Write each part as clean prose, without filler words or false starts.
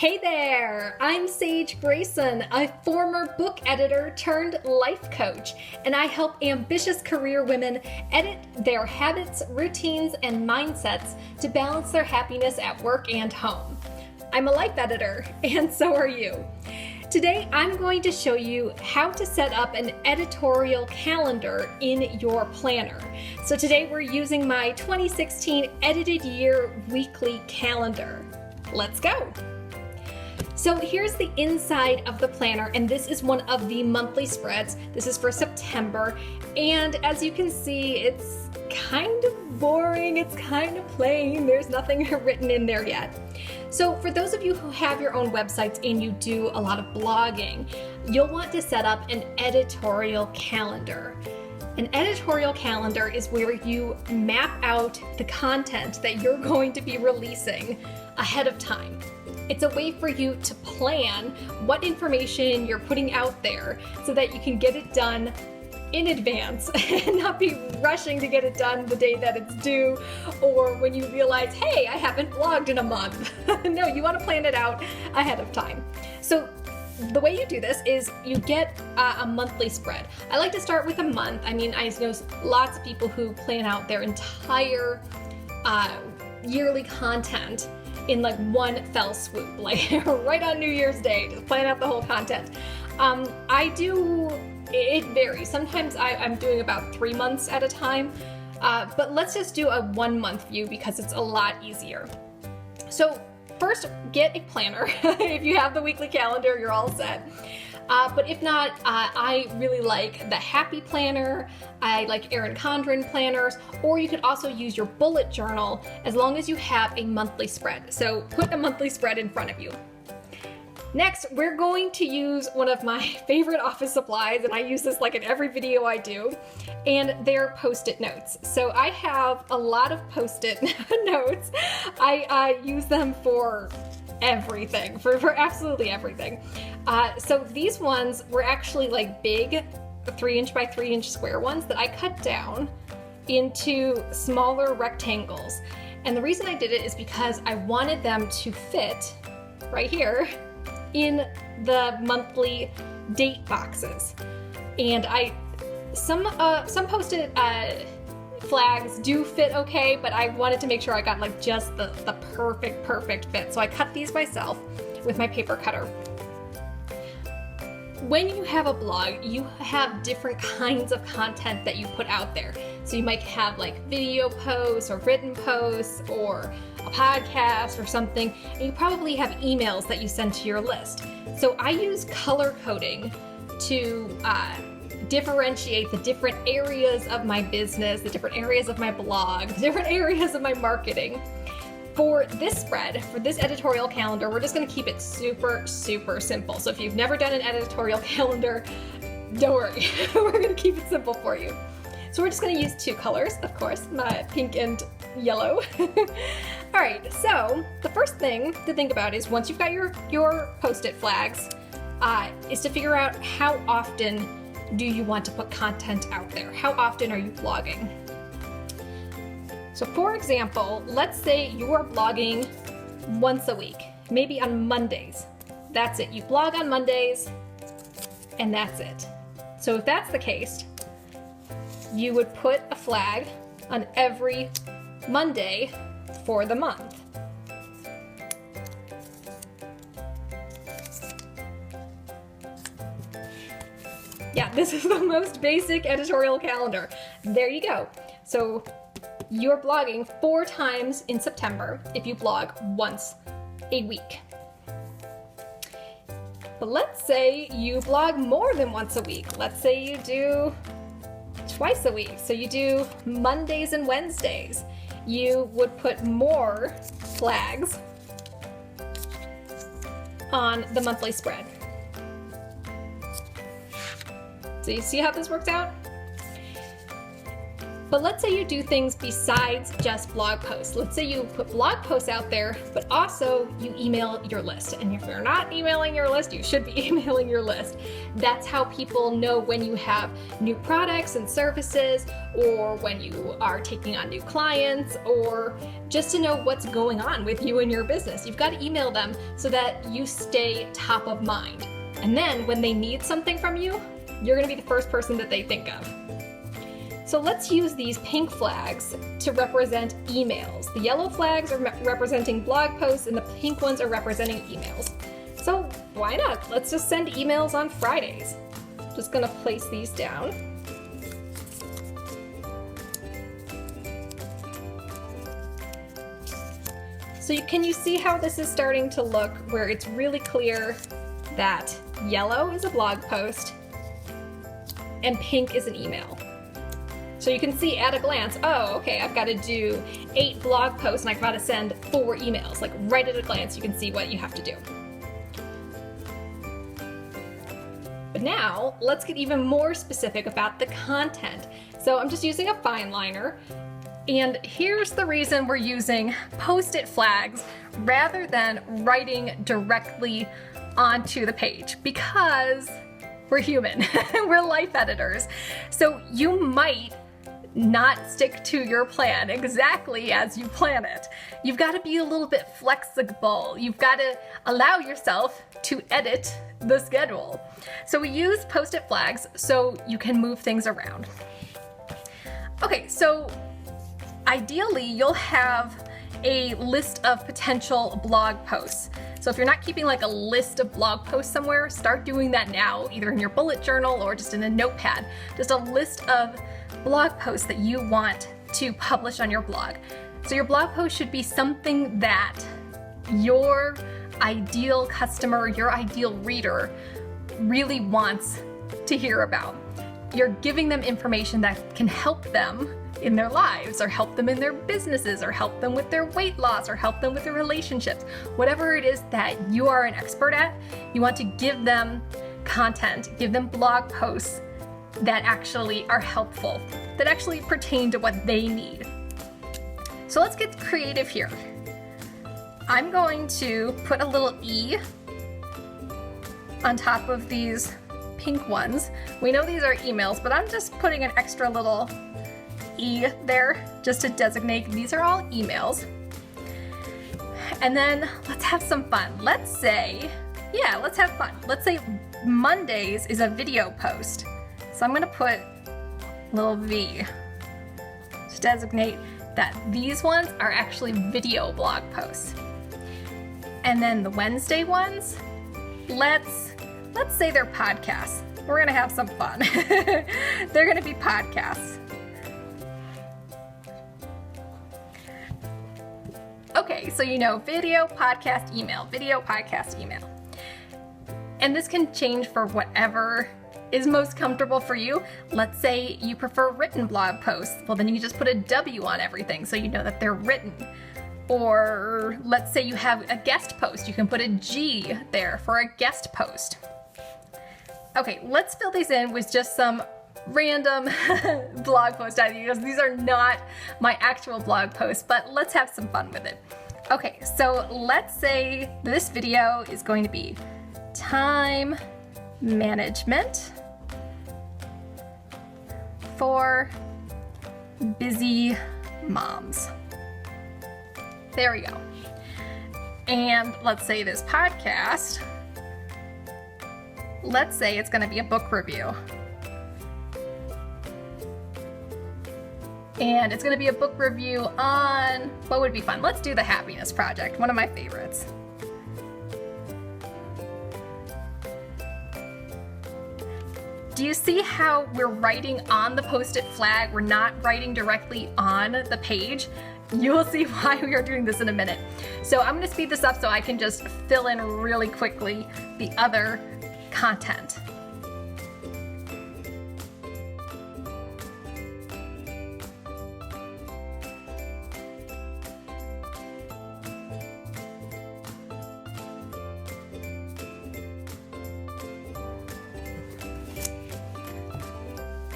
Hey there! I'm Sage Grayson, a former book editor turned life coach, and I help ambitious career women edit their habits, routines, and mindsets to balance their happiness at work and home. I'm a life editor, and so are you. Today, I'm going to show you how to set up an editorial calendar in your planner. So today we're using my 2016 edited year weekly calendar. Let's go! So here's the inside of the planner, and this is one of the monthly spreads. This is for September, and as you can see, it's kind of boring, it's kind of plain, there's nothing written in there yet. So for those of you who have your own websites and you do a lot of blogging, you'll want to set up an editorial calendar. An editorial calendar is where you map out the content that you're going to be releasing ahead of time. It's a way for you to plan what information you're putting out there so that you can get it done in advance and not be rushing to get it done the day that it's due or when you realize, hey, I haven't blogged in a month. No, you want to plan it out ahead of time. So the way you do this is you get a monthly spread. I like to start with a month. I mean, I know lots of people who plan out their entire yearly content in like one fell swoop, like right on New Year's Day, just plan out the whole content. It varies. Sometimes I'm doing about 3 months at a time, but let's just do a 1 month view because it's a lot easier. So first, get a planner. If you have the weekly calendar, you're all set. But if not, I really like the Happy Planner. I like Erin Condren planners, or you could also use your bullet journal as long as you have a monthly spread. So put a monthly spread in front of you. Next, we're going to use one of my favorite office supplies, and I use this like in every video I do, and they're Post-it notes. So I have a lot of Post-it notes. I use them for everything, for absolutely everything. So these ones were actually like big 3" by 3" square ones that I cut down into smaller rectangles. And the reason I did it is because I wanted them to fit right here in the monthly date boxes. And some Post-it flags do fit okay, but I wanted to make sure I got like just the perfect fit. So I cut these myself with my paper cutter. When you have a blog, you have different kinds of content that you put out there. So you might have like video posts or written posts or a podcast or something, and you probably have emails that you send to your list. So I use color coding to differentiate the different areas of my business, the different areas of my blog, the different areas of my marketing. For this spread, for this editorial calendar, we're just going to keep it super simple. So if you've never done an editorial calendar, don't worry, we're going to keep it simple for you. So we're just going to use 2 colors, of course, my pink and yellow. All right, so the first thing to think about is once you've got your Post-it flags, is to figure out how often do you want to put content out there? How often are you blogging? So for example, let's say you are blogging once a week, maybe on Mondays. That's it. You blog on Mondays, and that's it. So if that's the case, you would put a flag on every Monday for the month. Yeah, this is the most basic editorial calendar. There you go. So you're blogging 4 times in September if you blog once a week. But let's say you blog more than once a week. Let's say you do twice a week. So you do Mondays and Wednesdays. You would put more flags on the monthly spread. So you see how this works out? But let's say you do things besides just blog posts. Let's say you put blog posts out there, but also you email your list. And if you're not emailing your list, you should be emailing your list. That's how people know when you have new products and services, or when you are taking on new clients, or just to know what's going on with you and your business. You've got to email them so that you stay top of mind. And then when they need something from you, you're going to be the first person that they think of. So let's use these pink flags to represent emails. The yellow flags are representing blog posts and the pink ones are representing emails. So why not? Let's just send emails on Fridays. Just gonna place these down. So can you see how this is starting to look, where it's really clear that yellow is a blog post and pink is an email. So you can see at a glance, oh, okay, I've got to do 8 blog posts and I've got to send 4 emails. Like right at a glance, you can see what you have to do. But now let's get even more specific about the content. So I'm just using a fine liner. And here's the reason we're using Post-it flags rather than writing directly onto the page, because we're human. We're life editors. So you might not stick to your plan exactly as you plan it. You've got to be a little bit flexible. You've got to allow yourself to edit the schedule. So we use Post-it flags so you can move things around. Okay, so ideally you'll have a list of potential blog posts. So if you're not keeping like a list of blog posts somewhere, start doing that now, either in your bullet journal or just in a notepad. Just a list of blog posts that you want to publish on your blog. So your blog post should be something that your ideal customer, your ideal reader really wants to hear about. You're giving them information that can help them in their lives, or help them in their businesses, or help them with their weight loss, or help them with their relationships. Whatever it is that you are an expert at, you want to give them content, give them blog posts that actually are helpful, that actually pertain to what they need. So let's get creative here. I'm going to put a little E on top of these pink ones. We know these are emails, but I'm just putting an extra little E there just to designate these are all emails. And then let's have some fun. Let's say, let's have fun. Let's say Mondays is a video post. So I'm gonna put a little V to designate that these ones are actually video blog posts. And then the Wednesday ones, let's say they're podcasts. We're gonna have some fun. They're gonna be podcasts. Okay, so you know video, podcast, email, video, podcast, email. And this can change for whatever is most comfortable for you. Let's say you prefer written blog posts. Well, then you can just put a W on everything so you know that they're written. Or let's say you have a guest post. You can put a G there for a guest post. Okay, let's fill these in with just some random blog post ideas. These are not my actual blog posts, but let's have some fun with it. Okay, so let's say this video is going to be time management for busy moms. There we go. And let's say this podcast, let's say it's going to be a book review. And it's going to be a book review on, what would be fun? Let's do The Happiness Project, one of my favorites. Do you see how we're writing on the Post-it flag? We're not writing directly on the page. You will see why we are doing this in a minute. So I'm going to speed this up so I can just fill in really quickly the other content.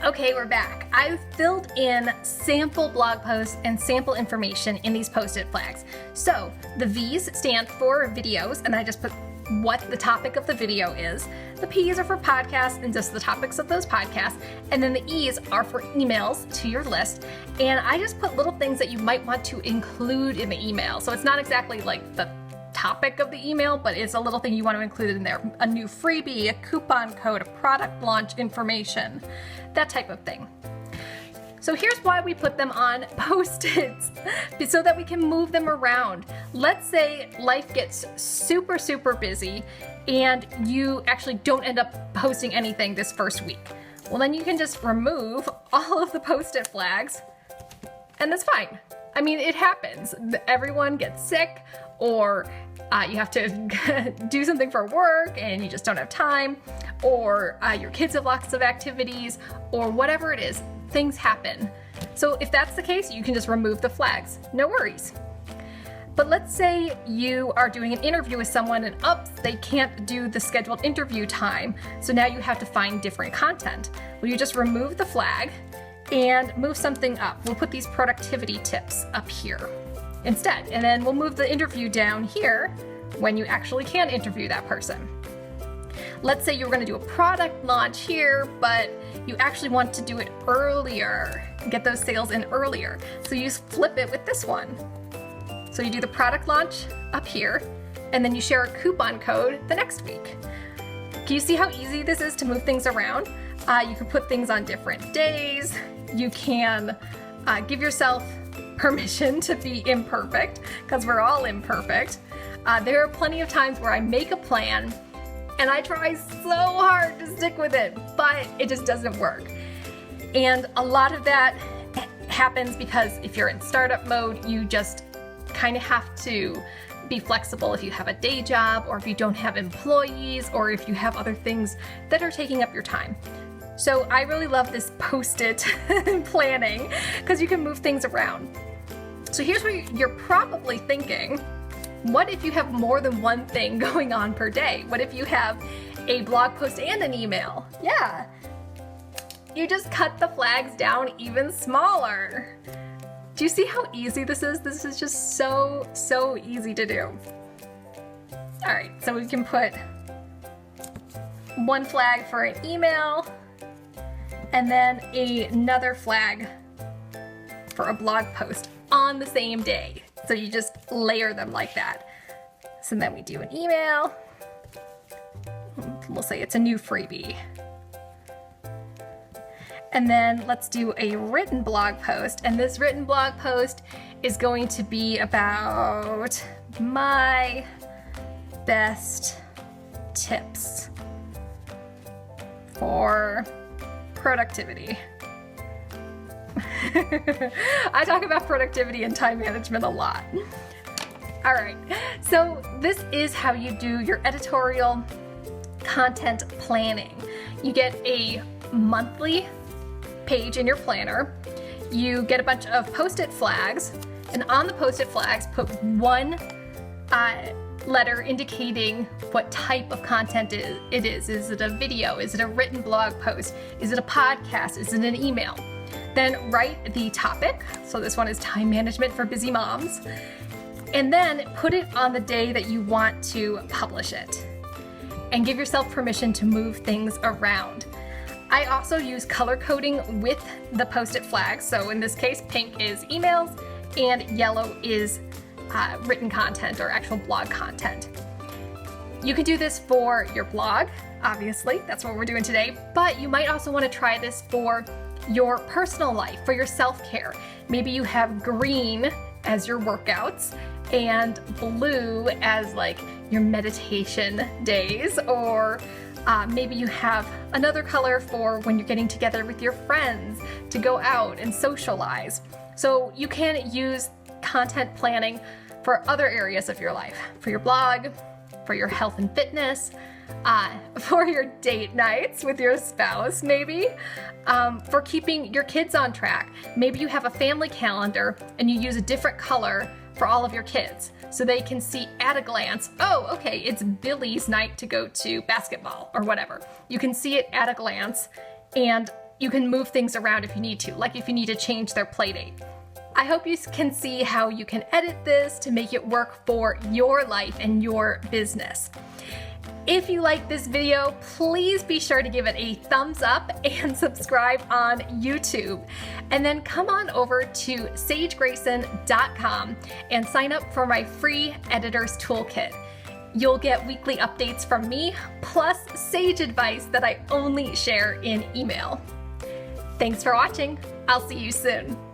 Okay, we're back. I've filled in sample blog posts and sample information in these Post-it flags. So the V's stand for videos, and I just put what the topic of the video is. The P's are for podcasts and just the topics of those podcasts. And then the E's are for emails to your list. And I just put little things that you might want to include in the email. So it's not exactly like the topic of the email, but it's a little thing you want to include in there. A new freebie, a coupon code, a product launch information, that type of thing. So here's why we put them on Post-its, so that we can move them around. Let's say life gets super, super busy and you actually don't end up posting anything this first week. Well, then you can just remove all of the Post-it flags and that's fine. I mean, it happens. Everyone gets sick, or you have to do something for work and you just don't have time, or your kids have lots of activities, or whatever it is. Things happen. So if that's the case, you can just remove the flags. No worries. But let's say you are doing an interview with someone and they can't do the scheduled interview time. So now you have to find different content. Well, you just remove the flag and move something up. We'll put these productivity tips up here instead. And then we'll move the interview down here when you actually can interview that person. Let's say you're going to do a product launch here, but you actually want to do it earlier, get those sales in earlier. So you flip it with this one. So you do the product launch up here, and then you share a coupon code the next week. Can you see how easy this is to move things around? You can put things on different days. You can give yourself permission to be imperfect, because we're all imperfect. There are plenty of times where I make a plan and I try so hard to stick with it, but it just doesn't work. And a lot of that happens because if you're in startup mode, you just kind of have to be flexible if you have a day job, or if you don't have employees, or if you have other things that are taking up your time. So I really love this Post-it planning because you can move things around. So here's what you're probably thinking. What if you have more than one thing going on per day? What if you have a blog post and an email? Yeah. You just cut the flags down even smaller. Do you see how easy this is? This is just so easy to do. All right, so we can put one flag for an email and then another flag for a blog post on the same day. So you just layer them like that. So then we do an email. We'll say it's a new freebie. And then let's do a written blog post. And this written blog post is going to be about my best tips for productivity. I talk about productivity and time management a lot. All right, so this is how you do your editorial content planning. You get a monthly page in your planner. You get a bunch of Post-it flags, and on the Post-it flags, put one letter indicating what type of content it is. Is it a video? Is it a written blog post? Is it a podcast? Is it an email? Then write the topic. So this one is time management for busy moms. And then put it on the day that you want to publish it. And give yourself permission to move things around. I also use color coding with the Post-it flags. So in this case, pink is emails and yellow is written content or actual blog content. You can do this for your blog, obviously, that's what we're doing today, but you might also want to try this for your personal life, for your self-care. Maybe you have green as your workouts and blue as like your meditation days, or maybe you have another color for when you're getting together with your friends to go out and socialize. So you can use content planning for other areas of your life, for your blog, for your health and fitness, for your date nights with your spouse maybe, for keeping your kids on track. Maybe you have a family calendar and you use a different color for all of your kids so they can see at a glance, oh, okay, it's Billy's night to go to basketball or whatever. You can see it at a glance and you can move things around if you need to, like if you need to change their play date. I hope you can see how you can edit this to make it work for your life and your business. If you like this video, please be sure to give it a thumbs up and subscribe on YouTube. And then come on over to sagegrayson.com and sign up for my free editor's toolkit. You'll get weekly updates from me, plus Sage advice that I only share in email. Thanks for watching. I'll see you soon.